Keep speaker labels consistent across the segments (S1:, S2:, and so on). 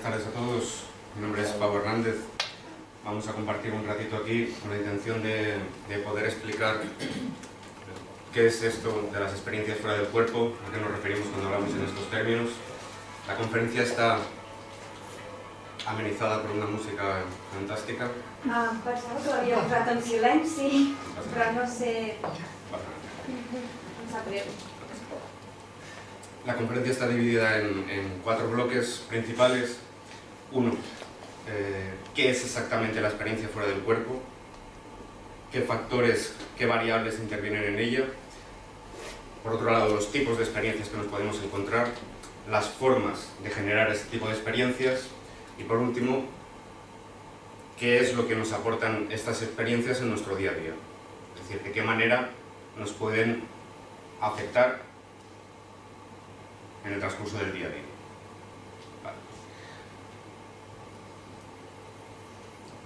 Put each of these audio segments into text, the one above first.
S1: tardes a todos. Mi nombre es Pablo Hernández. Vamos a compartir un ratito aquí con la intención de poder explicar qué es esto de las experiencias fuera del cuerpo, a qué nos referimos cuando hablamos en estos términos. La conferencia está amenizada por una música fantástica.
S2: Pensava que l'havia posat en silenci, però no sé... Em sap greu.
S1: La conferencia está dividida en 4 bloques principales. Uno, ¿qué es exactamente la experiencia fuera del cuerpo? ¿Qué factores, qué variables intervienen en ella? Por otro lado, los tipos de experiencias que nos podemos encontrar, las formas de generar este tipo de experiencias y, por último, qué es lo que nos aportan estas experiencias en nuestro día a día. Es decir, de qué manera nos pueden afectar en el transcurso del día a día. Vale.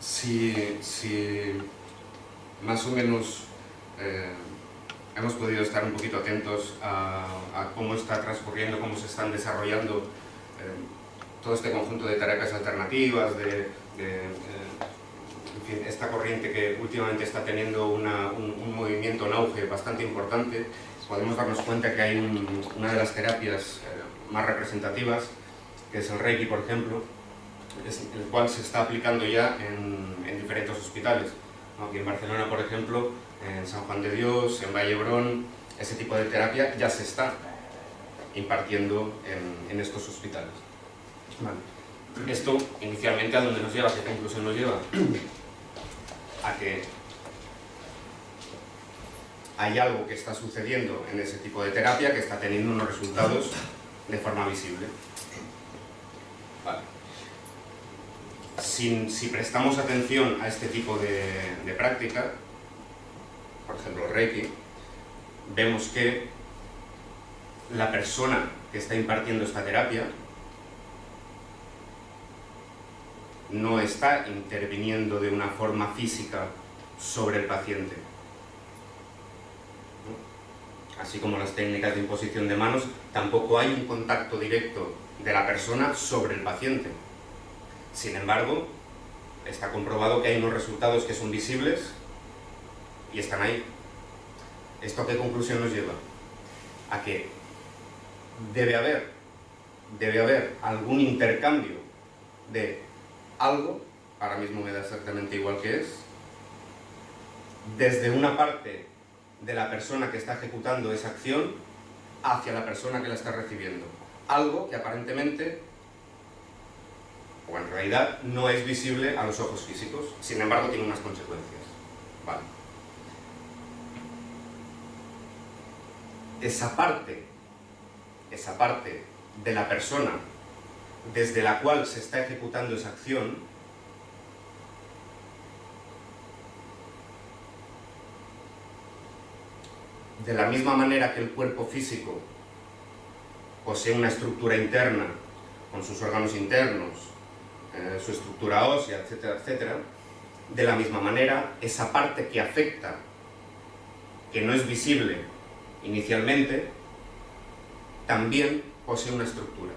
S1: Si más o menos hemos podido estar un poquito atentos a cómo está transcurriendo, cómo se están desarrollando todo este conjunto de terapias alternativas, en fin, esta corriente que últimamente está teniendo un movimiento en auge bastante importante, podemos darnos cuenta que hay una de las terapias más representativas, que es el Reiki, por ejemplo, el cual se está aplicando ya en diferentes hospitales. Aquí en Barcelona, por ejemplo, en San Juan de Dios, en Vallebrón, ese tipo de terapia ya se está impartiendo en estos hospitales. Vale. Esto, inicialmente, ¿a dónde nos lleva? ¿A qué conclusión nos lleva? A que hay algo que está sucediendo en ese tipo de terapia que está teniendo unos resultados de forma visible. Vale. Si prestamos atención a este tipo de práctica, por ejemplo Reiki, vemos que la persona que está impartiendo esta terapia no está interviniendo de una forma física sobre el paciente. Así como las técnicas de imposición de manos, tampoco hay un contacto directo de la persona sobre el paciente. Sin embargo, está comprobado que hay unos resultados que son visibles y están ahí. ¿Esto a qué conclusión nos lleva? A que debe haber algún intercambio de algo, ahora mismo me da exactamente igual que es, desde una parte de la persona que está ejecutando esa acción hacia la persona que la está recibiendo. Algo que aparentemente, o en realidad, no es visible a los ojos físicos, sin embargo tiene unas consecuencias. Vale. Esa parte de la persona desde la cual se está ejecutando esa acción, de la misma manera que el cuerpo físico posee una estructura interna con sus órganos internos, su estructura ósea, etcétera, etcétera, de la misma manera, esa parte que afecta, que no es visible inicialmente, también posee una estructura.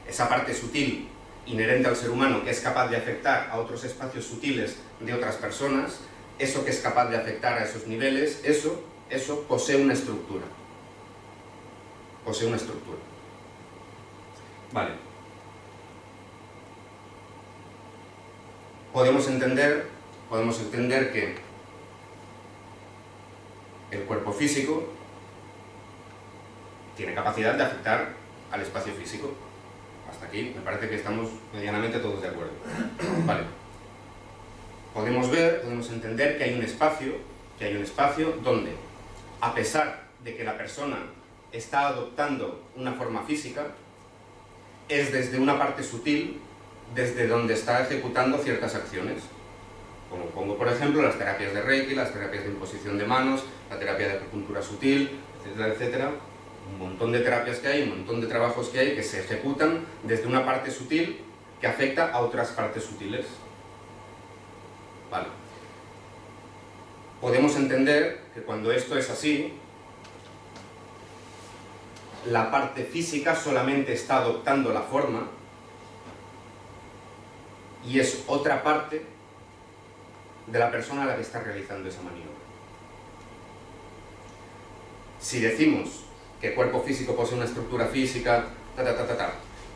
S1: Esa parte sutil, inherente al ser humano, que es capaz de afectar a otros espacios sutiles de otras personas, eso que es capaz de afectar a esos niveles, eso posee una estructura. Posee una estructura. Vale. Podemos entender que el cuerpo físico tiene capacidad de afectar al espacio físico. Hasta aquí me parece que estamos medianamente todos de acuerdo. Vale. Podemos entender que hay un espacio donde, a pesar de que la persona está adoptando una forma física, es desde una parte sutil, desde donde está ejecutando ciertas acciones. Como pongo, por ejemplo, las terapias de Reiki, las terapias de imposición de manos, la terapia de acupuntura sutil, etcétera, etcétera. Un montón de terapias que hay, un montón de trabajos que hay que se ejecutan desde una parte sutil que afecta a otras partes sutiles. Vale. Podemos entender que cuando esto es así, la parte física solamente está adoptando la forma y es otra parte de la persona a la que está realizando esa maniobra. Si decimos que el cuerpo físico posee una estructura física,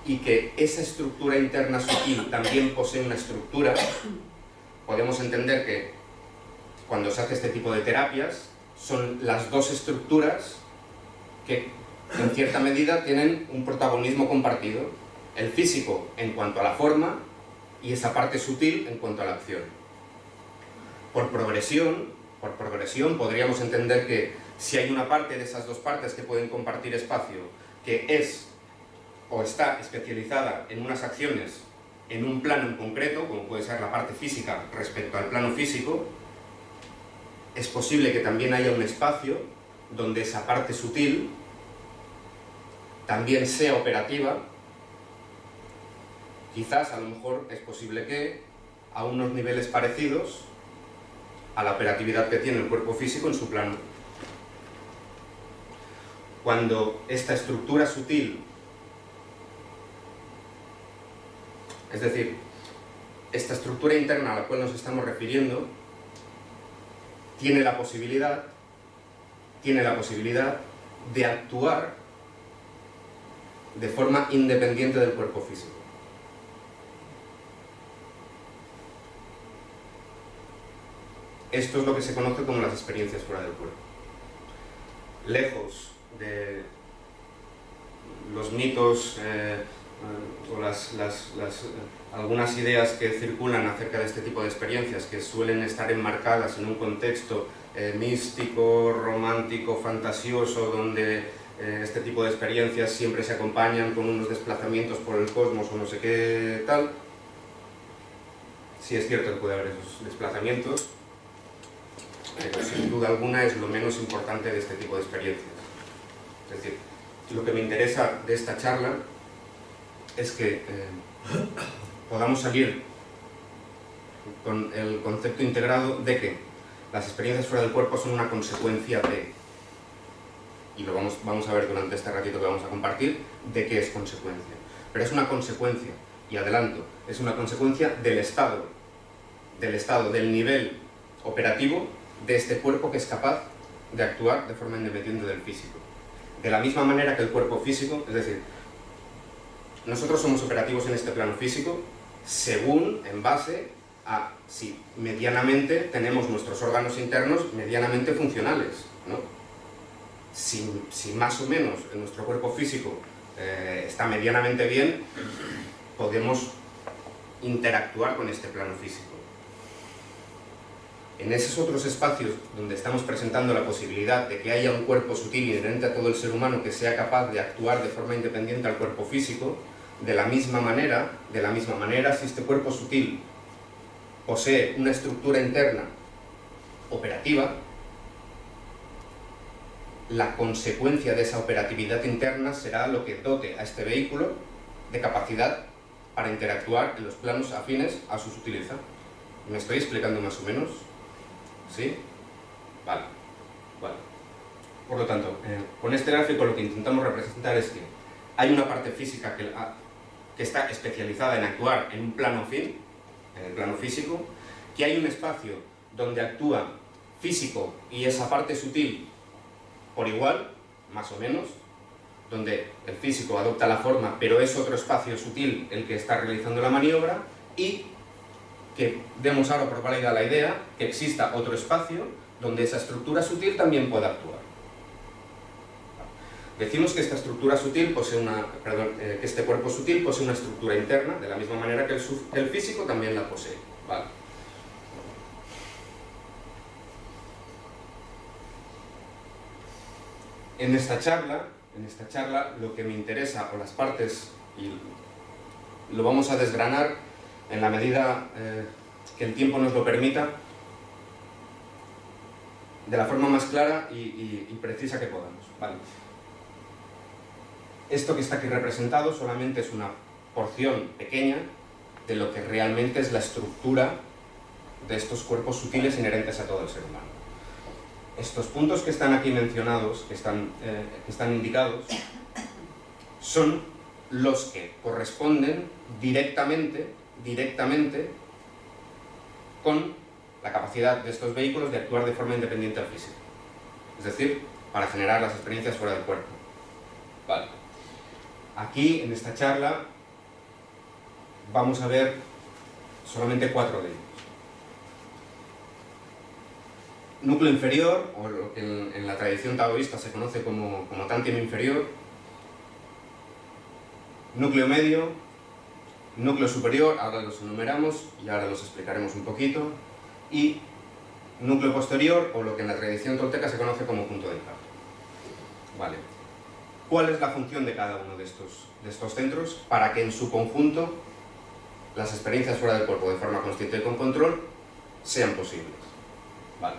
S1: y que esa estructura interna sutil también posee una estructura, podemos entender que cuando se hace este tipo de terapias son las dos estructuras que en cierta medida tienen un protagonismo compartido, el físico en cuanto a la forma y esa parte sutil en cuanto a la acción. Por progresión podríamos entender que si hay una parte de esas dos partes que pueden compartir espacio que es o está especializada en unas acciones en un plano en concreto, como puede ser la parte física respecto al plano físico, es posible que también haya un espacio donde esa parte sutil también sea operativa. Quizás, a lo mejor, es posible que a unos niveles parecidos a la operatividad que tiene el cuerpo físico en su plano. Cuando esta estructura sutil, es decir, esta estructura interna a la cual nos estamos refiriendo, tiene la posibilidad de actuar de forma independiente del cuerpo físico. Esto es lo que se conoce como las experiencias fuera del cuerpo. Lejos de los mitos o algunas ideas que circulan acerca de este tipo de experiencias, que suelen estar enmarcadas en un contexto místico, romántico, fantasioso, donde este tipo de experiencias siempre se acompañan con unos desplazamientos por el cosmos o no sé qué tal. Sí es cierto que puede haber esos desplazamientos, pero sin duda alguna es lo menos importante de este tipo de experiencias. Es decir, lo que me interesa de esta charla es que podamos salir con el concepto integrado de que las experiencias fuera del cuerpo son una consecuencia de, y lo vamos a ver durante este ratito que vamos a compartir, de qué es consecuencia. Pero es una consecuencia, y adelanto, es una consecuencia del estado, del nivel operativo de este cuerpo que es capaz de actuar de forma independiente del físico. De la misma manera que el cuerpo físico, es decir, nosotros somos operativos en este plano físico según, en base a si medianamente tenemos nuestros órganos internos medianamente funcionales, ¿no? Si más o menos nuestro cuerpo físico está medianamente bien, podemos interactuar con este plano físico. En esos otros espacios donde estamos presentando la posibilidad de que haya un cuerpo sutil inherente a todo el ser humano que sea capaz de actuar de forma independiente al cuerpo físico, de la misma manera, si este cuerpo sutil posee una estructura interna operativa, la consecuencia de esa operatividad interna será lo que dote a este vehículo de capacidad para interactuar en los planos afines a su sutileza. ¿Me estoy explicando más o menos? ¿Sí? Vale. Por lo tanto, con este gráfico lo que intentamos representar es que hay una parte física que está especializada en actuar en un plano afín, en el plano físico, que hay un espacio donde actúa físico y esa parte sutil por igual, más o menos, donde el físico adopta la forma, pero es otro espacio sutil el que está realizando la maniobra, y que demos ahora por válida la idea que exista otro espacio donde esa estructura sutil también pueda actuar. Decimos que esta estructura sutil posee que este cuerpo sutil posee una estructura interna, de la misma manera que el físico también la posee. ¿Vale? En esta charla lo que me interesa, o las partes, y lo vamos a desgranar en la medida que el tiempo nos lo permita, de la forma más clara y precisa que podamos. ¿Vale? Esto que está aquí representado solamente es una porción pequeña de lo que realmente es la estructura de estos cuerpos sutiles inherentes a todo el ser humano. Estos puntos que están aquí mencionados, que están indicados, son los que corresponden directamente directamente con la capacidad de estos vehículos de actuar de forma independiente al físico. Es decir, para generar las experiencias fuera del cuerpo. Vale. Aquí, en esta charla, vamos a ver solamente 4 de ellos. Núcleo inferior, o lo que en la tradición taoísta se conoce como tántien inferior. Núcleo medio, núcleo superior, ahora los enumeramos y ahora los explicaremos un poquito. Y núcleo posterior, o lo que en la tradición tolteca se conoce como punto de encaje. Vale. ¿Cuál es la función de cada uno de estos centros para que en su conjunto las experiencias fuera del cuerpo de forma consciente y con control sean posibles? Vale.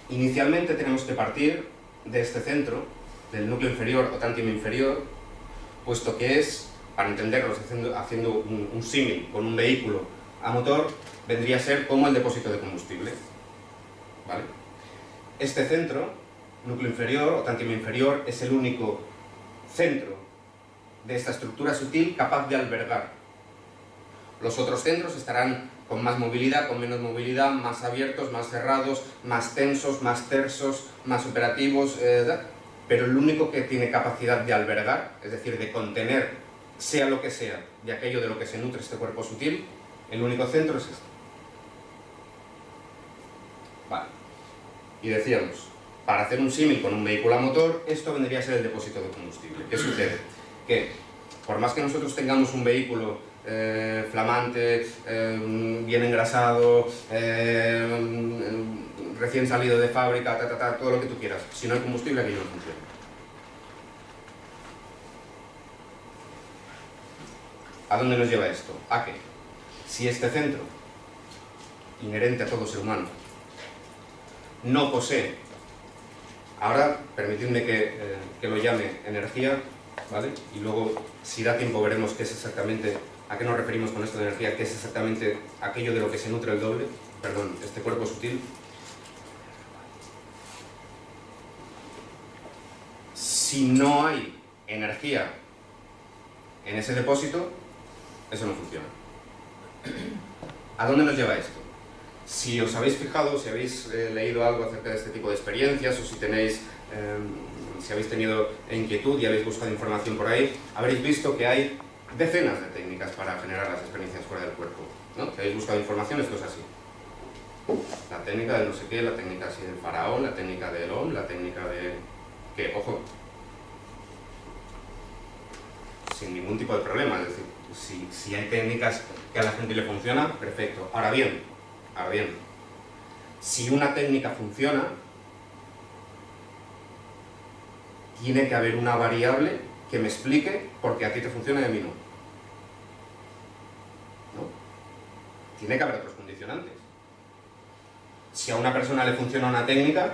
S1: Inicialmente tenemos que partir de este centro, del núcleo inferior o tántien inferior, puesto que es, para entenderlos haciendo un símil con un vehículo a motor, vendría a ser como el depósito de combustible. ¿Vale? Este centro, núcleo inferior o tántien inferior, es el único centro de esta estructura sutil capaz de albergar. Los otros centros estarán con más movilidad, con menos movilidad, más abiertos, más cerrados, más tensos, más tersos, más operativos, pero el único que tiene capacidad de albergar, es decir, de contener, sea lo que sea, de aquello de lo que se nutre este cuerpo sutil, el único centro es este. Vale. Y decíamos, para hacer un símil con un vehículo a motor, esto vendría a ser el depósito de combustible. ¿Qué sucede? Que por más que nosotros tengamos un vehículo flamante, bien engrasado, recién salido de fábrica, todo lo que tú quieras, si no hay combustible, aquello no funciona. ¿A dónde nos lleva esto? A que, si este centro, inherente a todo ser humano, no posee, ahora permitidme que lo llame energía, ¿vale? Y luego, si da tiempo, veremos qué es exactamente, a qué nos referimos con esto de energía, qué es exactamente aquello de lo que se nutre el doble, perdón, este cuerpo sutil. Si no hay energía en ese depósito, eso no funciona. ¿A dónde nos lleva esto? Si os habéis fijado, si habéis leído algo acerca de este tipo de experiencias, o si tenéis, si habéis tenido inquietud y habéis buscado información por ahí, habréis visto que hay decenas de técnicas para generar las experiencias fuera del cuerpo, ¿no? Si habéis buscado información, esto es así. La técnica del no sé qué, la técnica así del faraón, la técnica del Om, la técnica de... que, ojo, sin ningún tipo de problema, es decir, si hay técnicas que a la gente le funciona, perfecto. Ahora bien, si una técnica funciona, tiene que haber una variable que me explique por qué a ti te funciona y a mí no. ¿No? Tiene que haber otros condicionantes. Si a una persona le funciona una técnica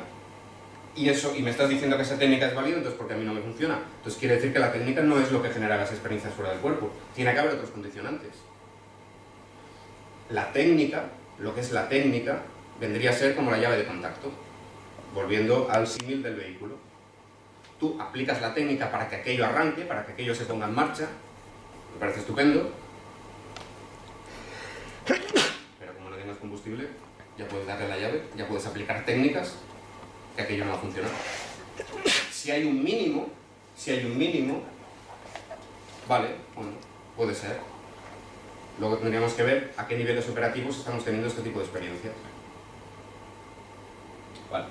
S1: y me estás diciendo que esa técnica es válida, entonces ¿por qué a mí no me funciona? Entonces quiere decir que la técnica no es lo que genera las experiencias fuera del cuerpo. Tiene que haber otros condicionantes. La técnica, lo que es la técnica, vendría a ser como la llave de contacto, volviendo al símil del vehículo. Tú aplicas la técnica para que aquello arranque, para que aquello se ponga en marcha, me parece estupendo, pero como no tengas combustible, ya puedes darle la llave, ya puedes aplicar técnicas que aquello no va a funcionar. Si hay un mínimo, vale, bueno, puede ser. Luego tendríamos que ver a qué niveles operativos estamos teniendo este tipo de experiencias. Vale.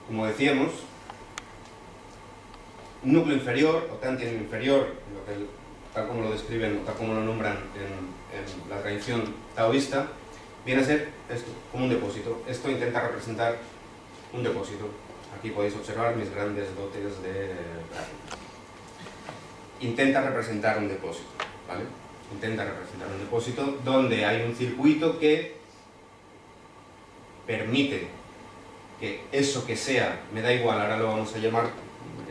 S1: Como decíamos, núcleo inferior o tántien inferior, tal como lo describen o tal como lo nombran en la tradición taoísta, viene a ser esto, como un depósito. Esto intenta representar un depósito. Aquí podéis observar mis grandes dotes de gráfica. Intenta representar un depósito, ¿vale? Intenta representar un depósito donde hay un circuito que permite que eso que sea, me da igual, ahora lo vamos a llamar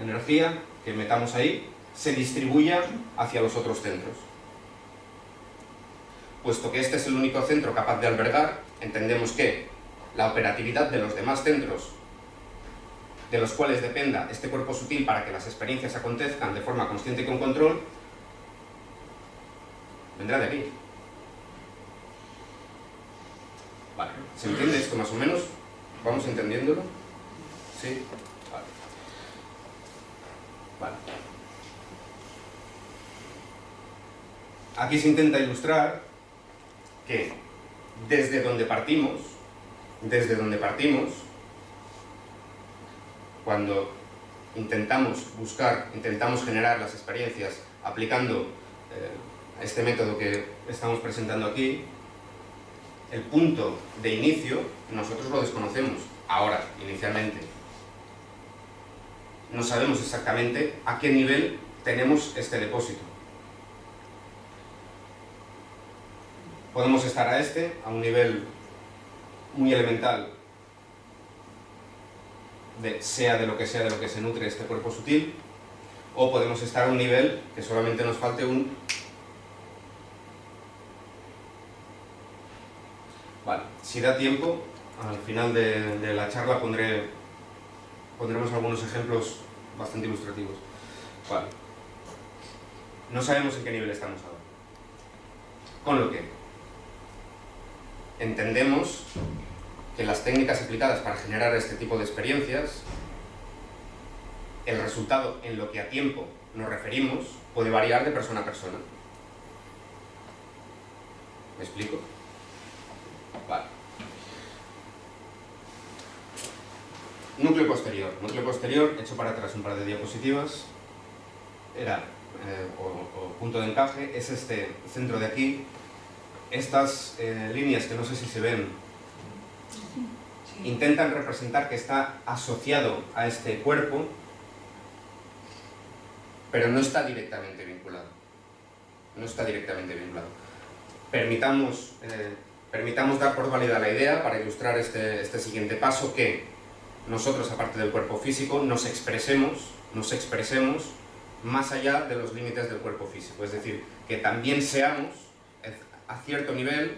S1: energía, que metamos ahí, se distribuya hacia los otros centros. Puesto que este es el único centro capaz de albergar, entendemos que la operatividad de los demás centros de los cuales dependa este cuerpo sutil para que las experiencias acontezcan de forma consciente y con control, vendrá de aquí. Vale, ¿se entiende esto más o menos? ¿Vamos entendiéndolo? ¿Sí? Vale. Vale. Aquí se intenta ilustrar que desde donde partimos, cuando intentamos generar las experiencias aplicando este método que estamos presentando aquí, el punto de inicio nosotros lo desconocemos ahora, inicialmente. No sabemos exactamente a qué nivel tenemos este depósito. Podemos estar a un nivel muy elemental, sea de lo que se nutre este cuerpo sutil, o podemos estar a un nivel que solamente nos falte un... Vale, si da tiempo, al final de la charla pondremos algunos ejemplos bastante ilustrativos. Vale. No sabemos en qué nivel estamos ahora. Con lo que entendemos que las técnicas aplicadas para generar este tipo de experiencias, el resultado en lo que a tiempo nos referimos puede variar de persona a persona. ¿Me explico? Vale. Núcleo posterior, hecho para atrás un par de diapositivas, o punto de encaje, es este centro de aquí. Estas líneas, que no sé si se ven, intentan representar que está asociado a este cuerpo, pero no está directamente vinculado. Permitamos dar por válida la idea, para ilustrar este siguiente paso, que nosotros, aparte del cuerpo físico, nos expresemos más allá de los límites del cuerpo físico. Es decir, que también seamos, a cierto nivel,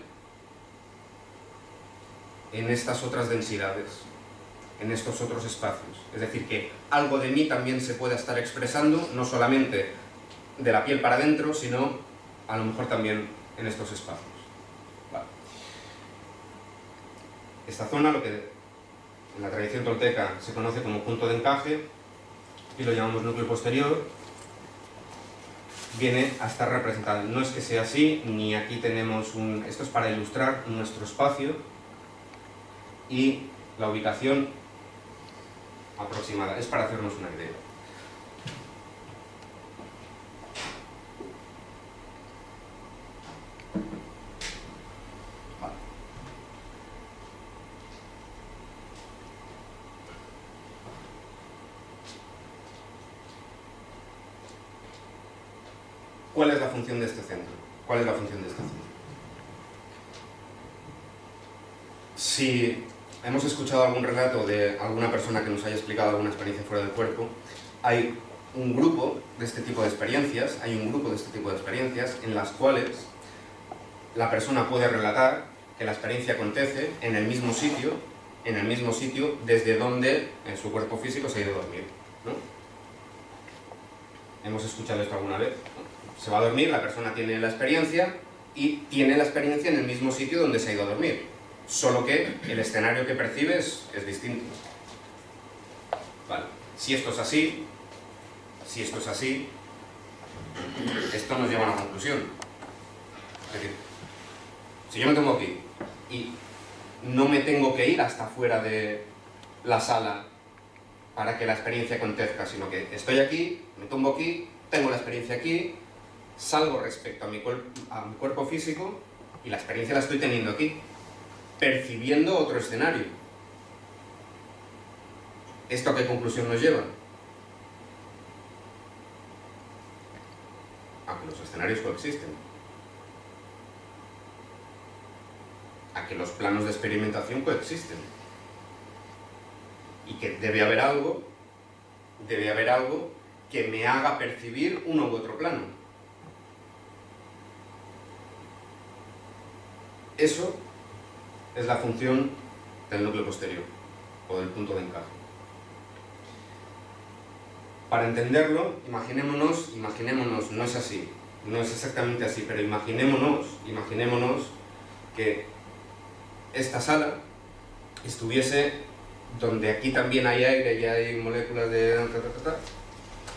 S1: en estas otras densidades, en estos otros espacios. Es decir, que algo de mí también se pueda estar expresando, no solamente de la piel para adentro, sino a lo mejor también en estos espacios. Vale. Esta zona, lo que en la tradición tolteca se conoce como punto de encaje, y lo llamamos núcleo posterior, viene a estar representada. No es que sea así, ni aquí tenemos un... Esto es para ilustrar nuestro espacio y la ubicación aproximada. Es para hacernos una idea. Vale. ¿Cuál es la función de este centro? Si hemos escuchado algún relato de alguna persona que nos haya explicado alguna experiencia fuera del cuerpo, hay un grupo de este tipo de experiencias, en las cuales la persona puede relatar que la experiencia acontece en el mismo sitio desde donde en su cuerpo físico se ha ido a dormir, ¿no? ¿Hemos escuchado esto alguna vez? Se va a dormir, la persona tiene la experiencia y tiene la experiencia en el mismo sitio donde se ha ido a dormir, solo que el escenario que percibe es distinto. Vale. Si esto es así, esto nos lleva a una conclusión. Es decir, si yo me tengo aquí y no me tengo que ir hasta fuera de la sala para que la experiencia acontezca, sino que estoy aquí, me tumbo aquí, tengo la experiencia aquí, salgo respecto a mi cuerpo físico y la experiencia la estoy teniendo aquí, percibiendo otro escenario. ¿Esto a qué conclusión nos lleva? A que los escenarios coexisten. A que los planos de experimentación coexisten. Y que debe haber algo que me haga percibir uno u otro plano. Eso es la función del núcleo posterior, o del punto de encaje. Para entenderlo, imaginémonos, no es así, no es exactamente así, pero imaginémonos que esta sala estuviese donde aquí también hay aire y hay moléculas de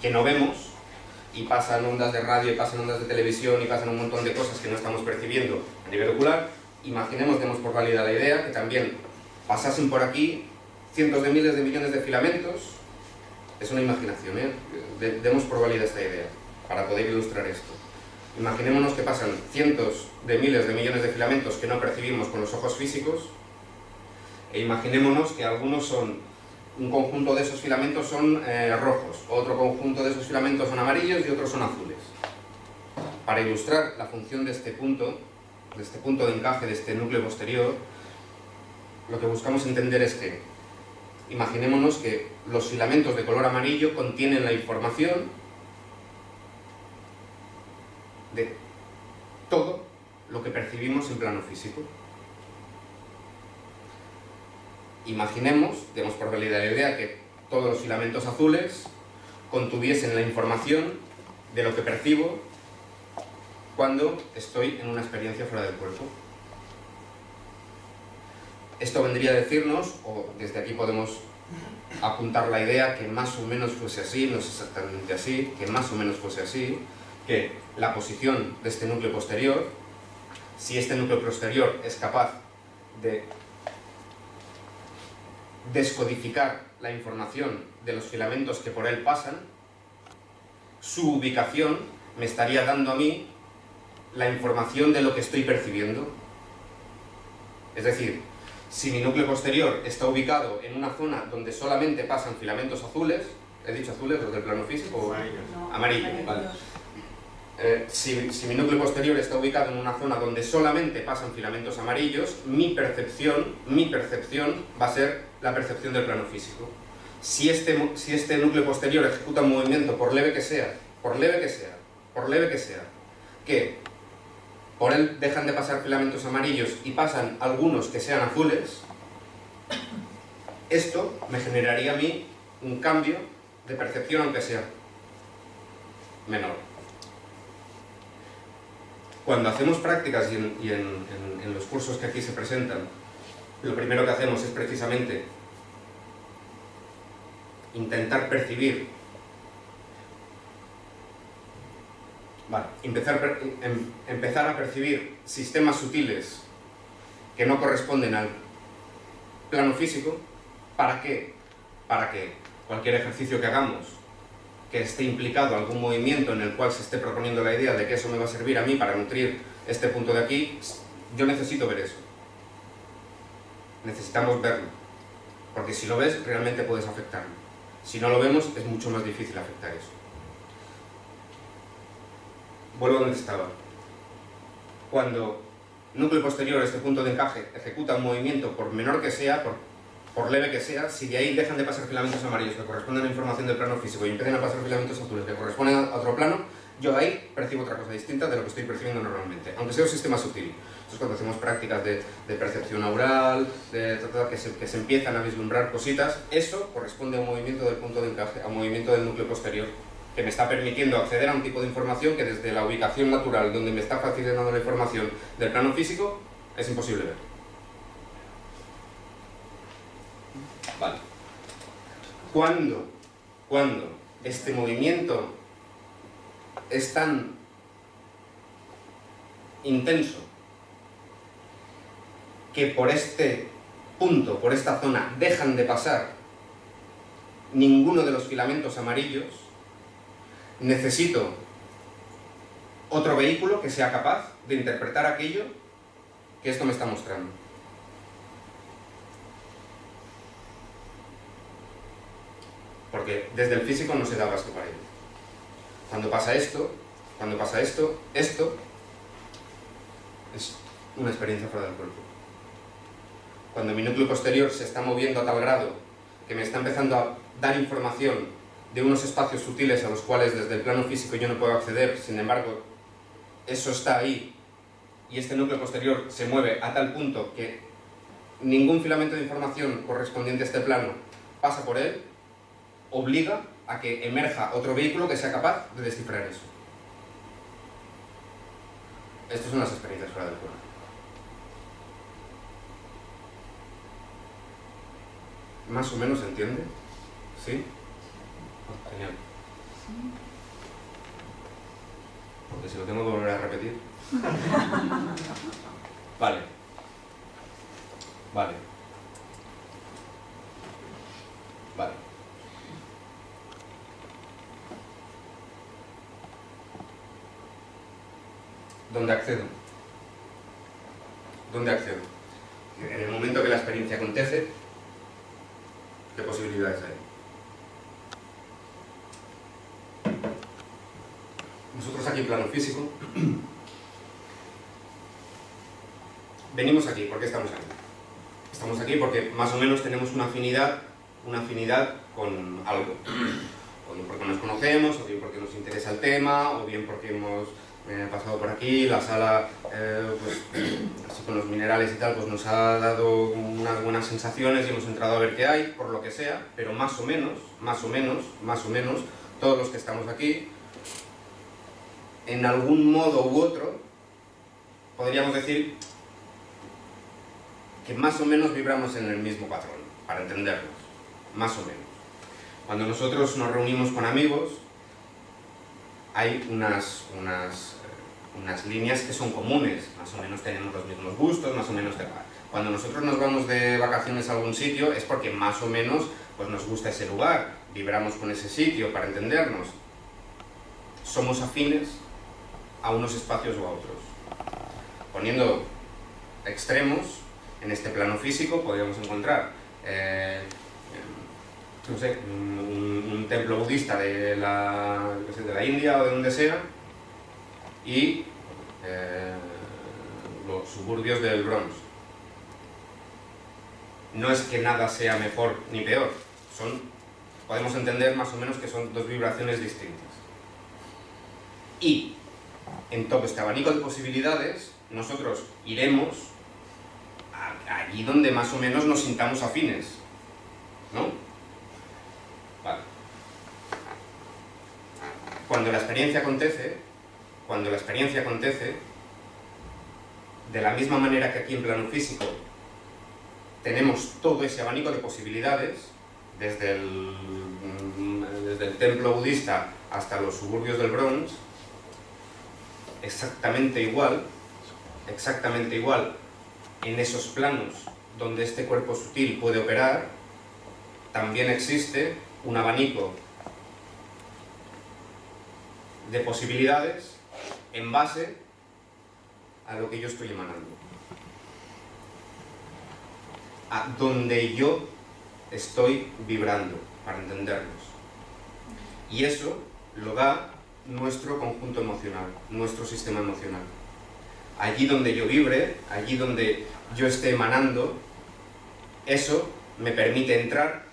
S1: que no vemos, y pasan ondas de radio, y pasan ondas de televisión, y pasan un montón de cosas que no estamos percibiendo a nivel ocular. Imaginemos, demos por válida la idea, que también pasasen por aquí cientos de miles de millones de filamentos. Es una imaginación, ¿eh? Demos por válida esta idea, para poder ilustrar esto. Imaginémonos que pasan cientos de miles de millones de filamentos que no percibimos con los ojos físicos, e imaginémonos que algunos son, un conjunto de esos filamentos son rojos, otro conjunto de esos filamentos son amarillos y otros son azules. Para ilustrar la función de este punto de encaje, de este núcleo posterior, lo que buscamos entender es que imaginémonos que los filamentos de color amarillo contienen la información de todo lo que percibimos en plano físico. Imaginemos, demos por válida la idea, que todos los filamentos azules contuviesen la información de lo que percibo cuando estoy en una experiencia fuera del cuerpo. Esto vendría a decirnos, o desde aquí podemos apuntar la idea que más o menos fuese así, no es exactamente así, que más o menos fuese así, que la posición de este núcleo posterior, si este núcleo posterior es capaz de descodificar la información de los filamentos que por él pasan, su ubicación me estaría dando a mí la información de lo que estoy percibiendo. Es decir, si mi núcleo posterior está ubicado en una zona donde solamente pasan filamentos azules, ¿he dicho azules los del plano físico? Amarillo, vale. Si mi núcleo posterior está ubicado en una zona donde solamente pasan filamentos amarillos, mi percepción va a ser la percepción del plano físico. Si este núcleo posterior ejecuta un movimiento, por leve que sea, que por él dejan de pasar filamentos amarillos y pasan algunos que sean azules, esto me generaría a mí un cambio de percepción, aunque sea menor. Cuando hacemos prácticas y en los cursos que aquí se presentan, lo primero que hacemos es precisamente intentar percibir, empezar a percibir sistemas sutiles que no corresponden al plano físico. ¿Para qué? Para que cualquier ejercicio que hagamos que esté implicado algún movimiento en el cual se esté proponiendo la idea de que eso me va a servir a mí para nutrir este punto de aquí, yo necesito ver eso. Necesitamos verlo. Porque si lo ves, realmente puedes afectarlo. Si no lo vemos, es mucho más difícil afectar eso. Vuelvo a donde estaba. Cuando núcleo posterior, este punto de encaje, ejecuta un movimiento, por menor que sea, por leve que sea, si de ahí dejan de pasar filamentos amarillos que corresponden a la información del plano físico y empiezan a pasar filamentos azules que corresponden a otro plano, yo ahí percibo otra cosa distinta de lo que estoy percibiendo normalmente, aunque sea un sistema sutil. Entonces, cuando hacemos prácticas de percepción aural, que se empiezan a vislumbrar cositas, eso corresponde a un movimiento del punto de encaje, a un movimiento del núcleo posterior, que me está permitiendo acceder a un tipo de información que desde la ubicación natural, donde me está facilitando la información del plano físico, es imposible ver. Vale. Cuando este movimiento es tan intenso que por este punto, por esta zona, dejan de pasar ninguno de los filamentos amarillos, necesito otro vehículo que sea capaz de interpretar aquello que esto me está mostrando. Porque desde el físico no se da abasto para ello. Cuando pasa esto, esto es una experiencia fuera del cuerpo. Cuando mi núcleo posterior se está moviendo a tal grado que me está empezando a dar información de unos espacios sutiles a los cuales desde el plano físico yo no puedo acceder, sin embargo, eso está ahí, y este núcleo posterior se mueve a tal punto que ningún filamento de información correspondiente a este plano pasa por él, obliga a que emerja otro vehículo que sea capaz de descifrar eso. Estas son las experiencias fuera del cuerpo. ¿Más o menos se entiende? ¿Sí? Oh, genial. Porque si lo tengo que volver a repetir. Vale. Vale. Vale. ¿Dónde accedo? ¿Dónde accedo? En el momento que la experiencia acontece, ¿qué posibilidades hay? Nosotros aquí en plano físico venimos aquí. ¿Por qué estamos aquí? Estamos aquí porque más o menos tenemos una afinidad con algo. O bien porque nos conocemos, o bien porque nos interesa el tema, o bien porque hemos pasado por aquí, la sala, pues, así con los minerales y tal, pues nos ha dado unas buenas sensaciones y hemos entrado a ver qué hay, por lo que sea, pero más o menos, todos los que estamos aquí, en algún modo u otro, podríamos decir que más o menos vibramos en el mismo patrón, para entendernos, más o menos. Cuando nosotros nos reunimos con amigos, hay unas líneas que son comunes, más o menos tenemos los mismos gustos, más o menos... Cuando nosotros nos vamos de vacaciones a algún sitio es porque más o menos pues, nos gusta ese lugar, vibramos con ese sitio para entendernos. Somos afines a unos espacios o a otros. Poniendo extremos, en este plano físico podríamos encontrar no sé, un templo budista de la India o de donde sea y los suburbios del Bronx. No es que nada sea mejor ni peor, podemos entender más o menos que son dos vibraciones distintas. Y en todo este abanico de posibilidades nosotros iremos allí donde más o menos nos sintamos afines, ¿no? Vale. Cuando la experiencia acontece, de la misma manera que aquí en plano físico tenemos todo ese abanico de posibilidades, desde el templo budista hasta los suburbios del Bronx, exactamente igual, en esos planos donde este cuerpo sutil puede operar, también existe un abanico de posibilidades en base a lo que yo estoy emanando, a donde yo estoy vibrando, para entendernos. Y eso lo da nuestro conjunto emocional, nuestro sistema emocional. Allí donde yo vibre, allí donde yo esté emanando, eso me permite entrar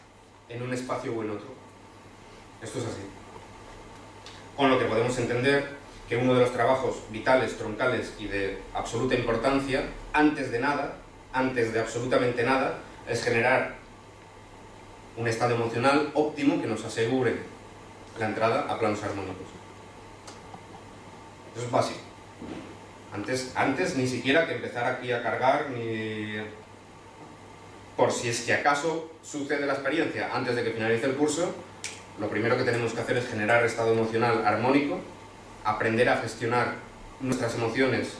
S1: en un espacio o en otro. Esto es así. Con lo que podemos entender que uno de los trabajos vitales, troncales y de absoluta importancia, antes de absolutamente nada, es generar un estado emocional óptimo que nos asegure la entrada a planos armónicos. Eso es básico. Antes ni siquiera que empezar aquí a cargar, ni... Por si es que acaso sucede la experiencia antes de que finalice el curso, lo primero que tenemos que hacer es generar estado emocional armónico, aprender a gestionar nuestras emociones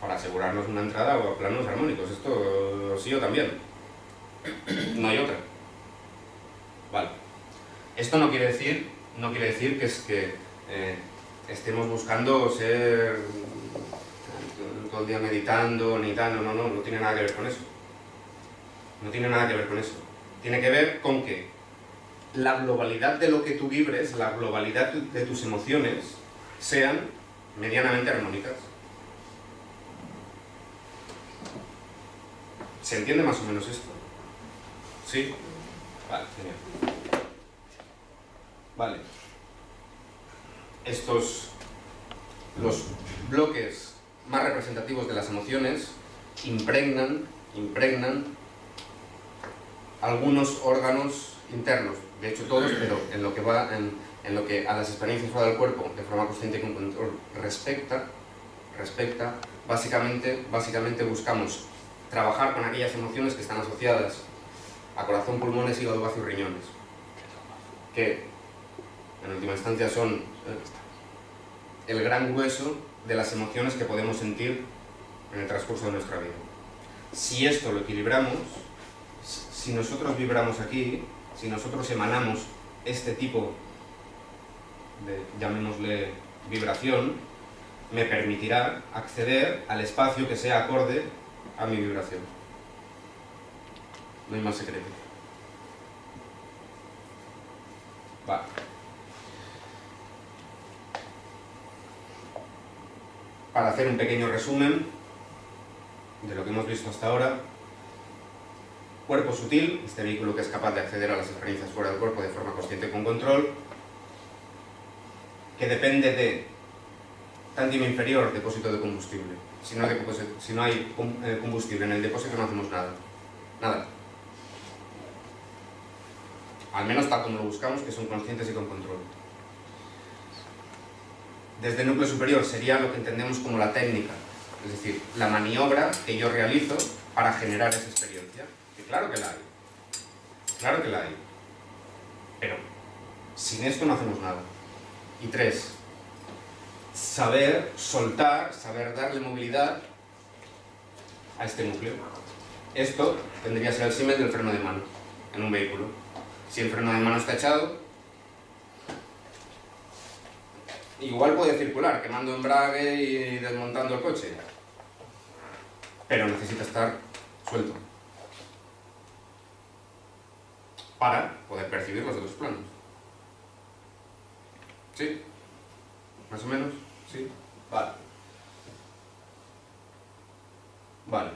S1: para asegurarnos una entrada a planos armónicos. Esto sí o también. No hay otra. Vale. Esto no quiere decir que estemos buscando ser todo el día meditando, ni tal, no tiene nada que ver con eso. No tiene nada que ver con eso. Tiene que ver con que la globalidad de lo que tú vibres, la globalidad de tus emociones, sean medianamente armónicas. ¿Se entiende más o menos esto? ¿Sí? Vale, genial. Vale. Los bloques más representativos de las emociones impregnan algunos órganos internos, de hecho todos, pero en lo que va en lo que a las experiencias fuera del cuerpo de forma consciente y con control respecta, básicamente buscamos trabajar con aquellas emociones que están asociadas a corazón, pulmones, hígado, bazo y riñones, que en última instancia son el gran grueso de las emociones que podemos sentir en el transcurso de nuestra vida. Si esto lo equilibramos, si nosotros vibramos aquí, si nosotros emanamos este tipo de, llamémosle, vibración, me permitirá acceder al espacio que sea acorde a mi vibración. No hay más secreto. Vale. Para hacer un pequeño resumen de lo que hemos visto hasta ahora, cuerpo sutil, este vehículo que es capaz de acceder a las experiencias fuera del cuerpo de forma consciente y con control, que depende de tántimo inferior, depósito de combustible. Si no hay combustible en el depósito no hacemos nada. Nada. Al menos tal como lo buscamos, que son conscientes y con control. Desde el núcleo superior sería lo que entendemos como la técnica, es decir, la maniobra que yo realizo para generar esa experiencia. Que claro que la hay. Claro que la hay. Pero sin esto no hacemos nada. Y 3, saber soltar, saber darle movilidad a este núcleo. Esto tendría que ser el símil del freno de mano en un vehículo. Si el freno de mano está echado, igual puede circular, quemando embrague y desmontando el coche, pero necesita estar suelto para poder percibir los otros planos. ¿Sí? ¿Más o menos? ¿Sí? Vale. Vale.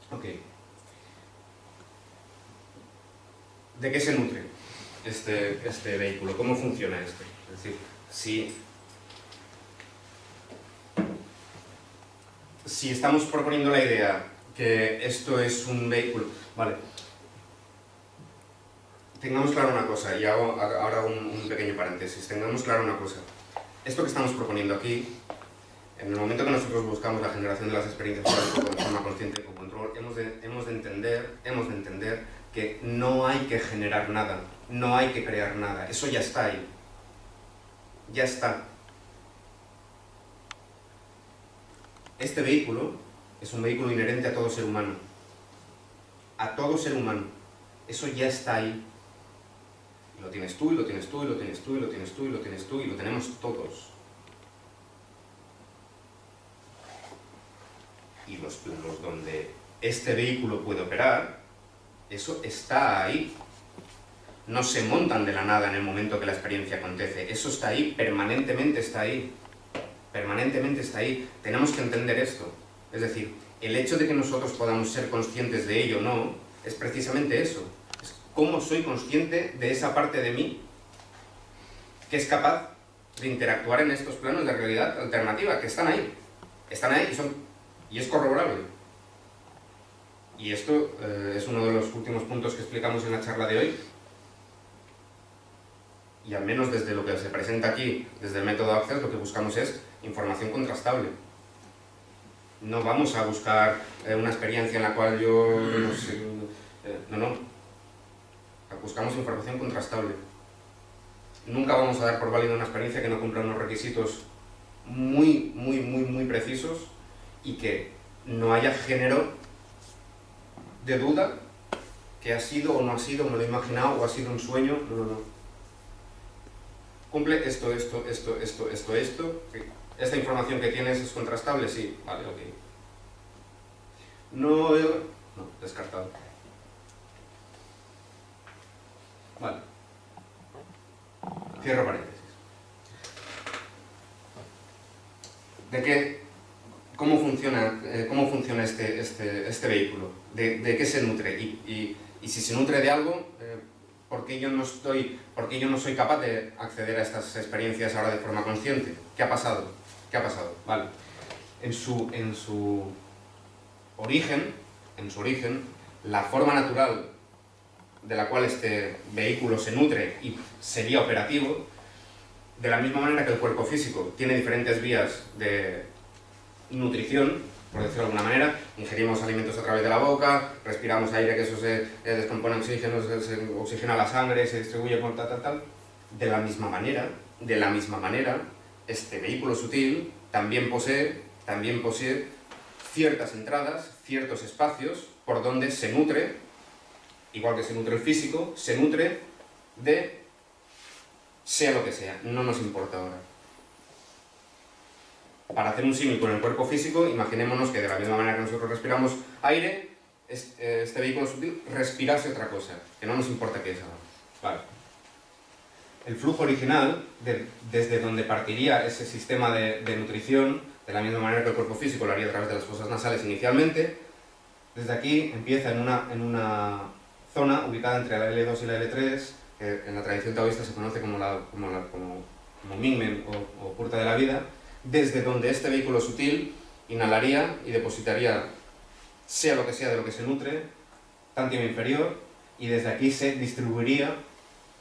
S1: Ok. ¿De qué se nutre este vehículo? ¿Cómo funciona esto? Es decir, si estamos proponiendo la idea que esto es un vehículo... Vale. Tengamos claro una cosa, y hago ahora un pequeño paréntesis. Tengamos claro una cosa. Esto que estamos proponiendo aquí, en el momento que nosotros buscamos la generación de las experiencias de forma consciente y con control, hemos de entender que no hay que generar nada, no hay que crear nada. Eso ya está ahí. Ya está. Este vehículo es un vehículo inherente a todo ser humano. A todo ser humano. Eso ya está ahí. Y lo tienes tú, y lo tienes tú, y lo tienes tú, y lo tienes tú, y lo tienes tú, y lo tenemos todos. Y los planos donde este vehículo puede operar, eso está ahí. No se montan de la nada en el momento que la experiencia acontece. Eso está ahí, permanentemente está ahí. Permanentemente está ahí. Tenemos que entender esto. Es decir, el hecho de que nosotros podamos ser conscientes de ello o no, es precisamente eso. Es cómo soy consciente de esa parte de mí que es capaz de interactuar en estos planos de realidad alternativa, que están ahí. Están ahí y es corroborable. Y esto es uno de los últimos puntos que explicamos en la charla de hoy. Y al menos desde lo que se presenta aquí, desde el método Access, lo que buscamos es información contrastable. No vamos a buscar una experiencia en la cual yo no sé... no. Buscamos información contrastable. Nunca vamos a dar por válida una experiencia que no cumpla unos requisitos muy precisos y que no haya género de duda que ha sido o no ha sido, me lo he imaginado, o ha sido un sueño. No. Cumple esto. Sí. ¿Esta información que tienes es contrastable? Sí. Vale, ok. No, descartado. Vale. Cierro paréntesis. ¿Cómo funciona este vehículo? ¿De qué se nutre? Y si se nutre de algo, ¿por qué yo no soy capaz de acceder a estas experiencias ahora de forma consciente? ¿Qué ha pasado? Vale. En su origen, la forma natural de la cual este vehículo se nutre y sería operativo, de la misma manera que el cuerpo físico tiene diferentes vías de nutrición, por decirlo de alguna manera, ingerimos alimentos a través de la boca, respiramos aire, que eso se descompone en oxígeno, se oxigena la sangre, se distribuye con tal. De la misma manera, este vehículo sutil también posee ciertas entradas, ciertos espacios por donde se nutre, igual que se nutre el físico, se nutre de sea lo que sea, no nos importa ahora. Para hacer un símil con el cuerpo físico, imaginémonos que de la misma manera que nosotros respiramos aire, este vehículo sutil respirase otra cosa, que no nos importa qué es ahora. Vale. El flujo original, desde donde partiría ese sistema de nutrición, de la misma manera que el cuerpo físico lo haría a través de las fosas nasales inicialmente, desde aquí empieza en una zona ubicada entre la L2 y la L3, que en la tradición taoísta se conoce como Mingmen o puerta de la vida, desde donde este vehículo sutil inhalaría y depositaría sea lo que sea de lo que se nutre, tantiem inferior, y desde aquí se distribuiría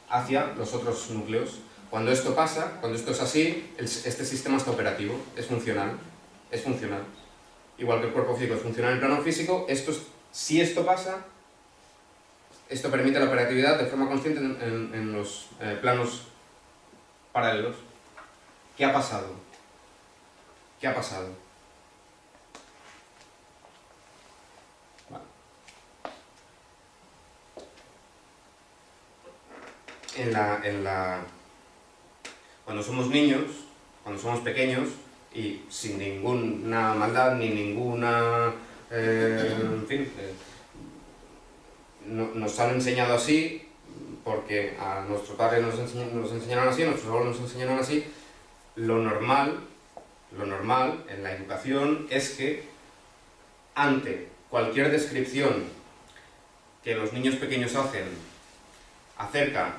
S1: hacia los otros núcleos. Cuando esto pasa, cuando esto es así, este sistema está operativo, es funcional. Igual que el cuerpo físico es funcional en el plano físico, si esto pasa, esto permite la operatividad de forma consciente en los planos paralelos. ¿Qué ha pasado? Vale. Cuando somos niños, cuando somos pequeños, y sin ninguna maldad ni ninguna... en fin, nos han enseñado así, porque a nuestros padres nos enseñaron así, a nuestros abuelos nos enseñaron así. Lo normal en la educación es que ante cualquier descripción que los niños pequeños hacen acerca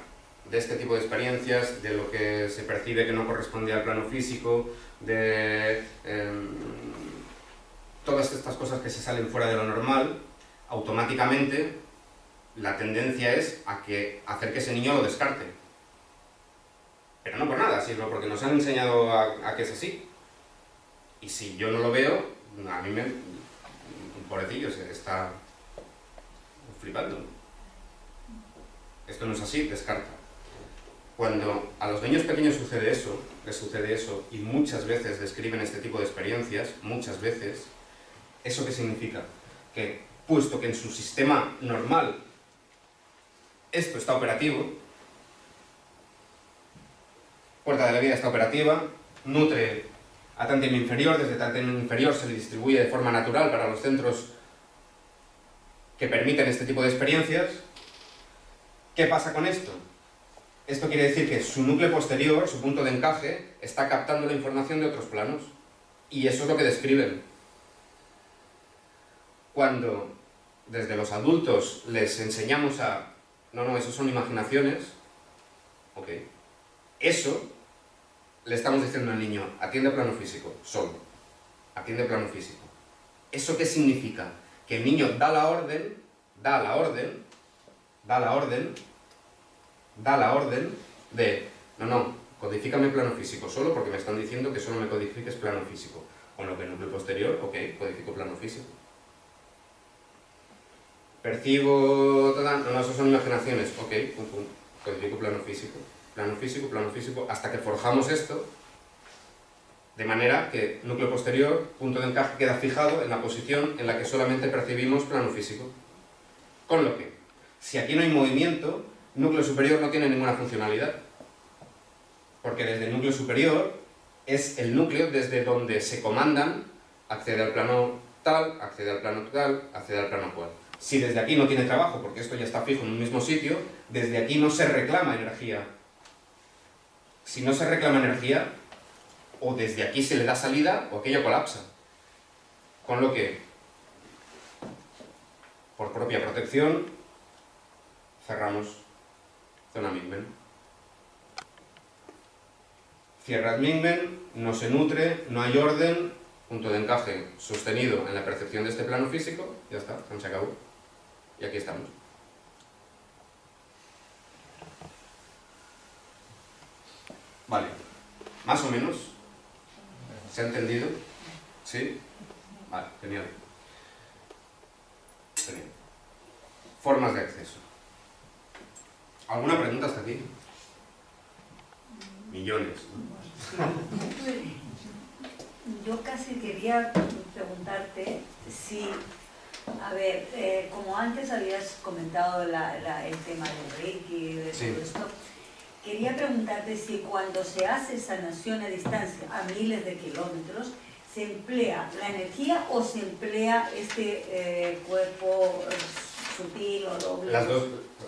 S1: de este tipo de experiencias, de lo que se percibe que no corresponde al plano físico, de todas estas cosas que se salen fuera de lo normal, automáticamente la tendencia es hacer que ese niño lo descarte. Pero no por nada, sino porque nos han enseñado a que es así. Y si yo no lo veo, a mí un pobrecillo se está flipando. Esto no es así, descarta. Cuando a los niños pequeños les sucede eso, y muchas veces describen este tipo de experiencias, muchas veces, ¿eso qué significa? Que, puesto que en su sistema normal esto está operativo, puerta de la vida está operativa, nutre a tantiem inferior, desde tantiem inferior se le distribuye de forma natural para los centros que permiten este tipo de experiencias. ¿Qué pasa con esto? Esto quiere decir que su núcleo posterior, su punto de encaje, está captando la información de otros planos. Y eso es lo que describen. Cuando desde los adultos les enseñamos a... No, eso son imaginaciones. Ok. Eso le estamos diciendo al niño, atiende plano físico, solo. Atiende plano físico. ¿Eso qué significa? Que el niño da la orden de, no, codifícame plano físico solo, porque me están diciendo que solo me codifiques plano físico. Con lo que el núcleo posterior, ok, codifico plano físico. Percibo, no, eso son imaginaciones, ok, codifico plano físico, hasta que forjamos esto, de manera que núcleo posterior, punto de encaje, queda fijado en la posición en la que solamente percibimos plano físico. Con lo que, si aquí no hay movimiento, núcleo superior no tiene ninguna funcionalidad. Porque desde el núcleo superior es el núcleo desde donde se comandan, accede al plano tal, accede al plano tal, accede al plano cual. Si desde aquí no tiene trabajo, porque esto ya está fijo en un mismo sitio, desde aquí no se reclama energía. Si no se reclama energía, o desde aquí se le da salida, o aquello colapsa. Con lo que, por propia protección, cerramos zona Mingmen. Cierra Mingmen, no se nutre, no hay orden, punto de encaje sostenido en la percepción de este plano físico, ya está, se acabó. Y aquí estamos. Vale. ¿Más o menos? ¿Se ha entendido? ¿Sí? Vale, genial. Genial. Formas de acceso. ¿Alguna pregunta hasta aquí? Millones.
S3: Yo casi quería preguntarte si, a ver, como antes habías comentado el tema del Reiki, de
S1: Sí.
S3: todo esto, quería preguntarte si cuando se hace sanación a distancia, a miles de kilómetros, ¿se emplea la energía o se emplea este cuerpo sutil o doble?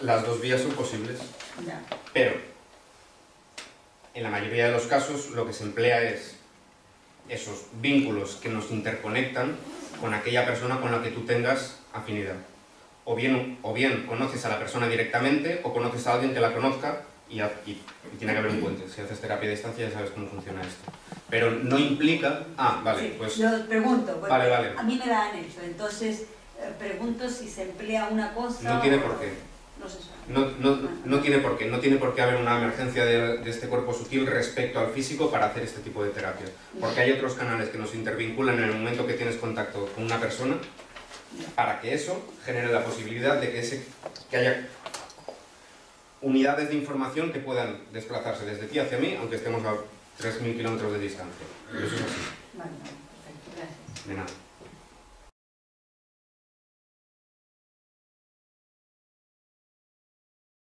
S1: Las dos vías son posibles,
S3: Ya.
S1: pero en la mayoría de los casos lo que se emplea es esos vínculos que nos interconectan con aquella persona con la que tú tengas afinidad. O bien conoces a la persona directamente o conoces a alguien que la conozca y tiene que haber un puente. Si haces terapia a distancia ya sabes cómo funciona esto. Pero no implica... Ah, vale,
S3: Sí,
S1: pues...
S3: yo pregunto, porque
S1: Vale, vale.
S3: a mí me la han hecho, entonces pregunto si se emplea una cosa...
S1: No tiene
S3: o-
S1: por qué.
S3: No se sabe.
S1: No tiene por qué. No tiene por qué haber una emergencia de este cuerpo sutil respecto al físico para hacer este tipo de terapia. Porque hay otros canales que nos intervinculan en el momento que tienes contacto con una persona para que eso genere la posibilidad de que haya unidades de información que puedan desplazarse desde ti hacia mí, aunque estemos a 3.000 kilómetros de distancia. Eso es así.
S3: Vale, perfecto, gracias.
S1: De nada.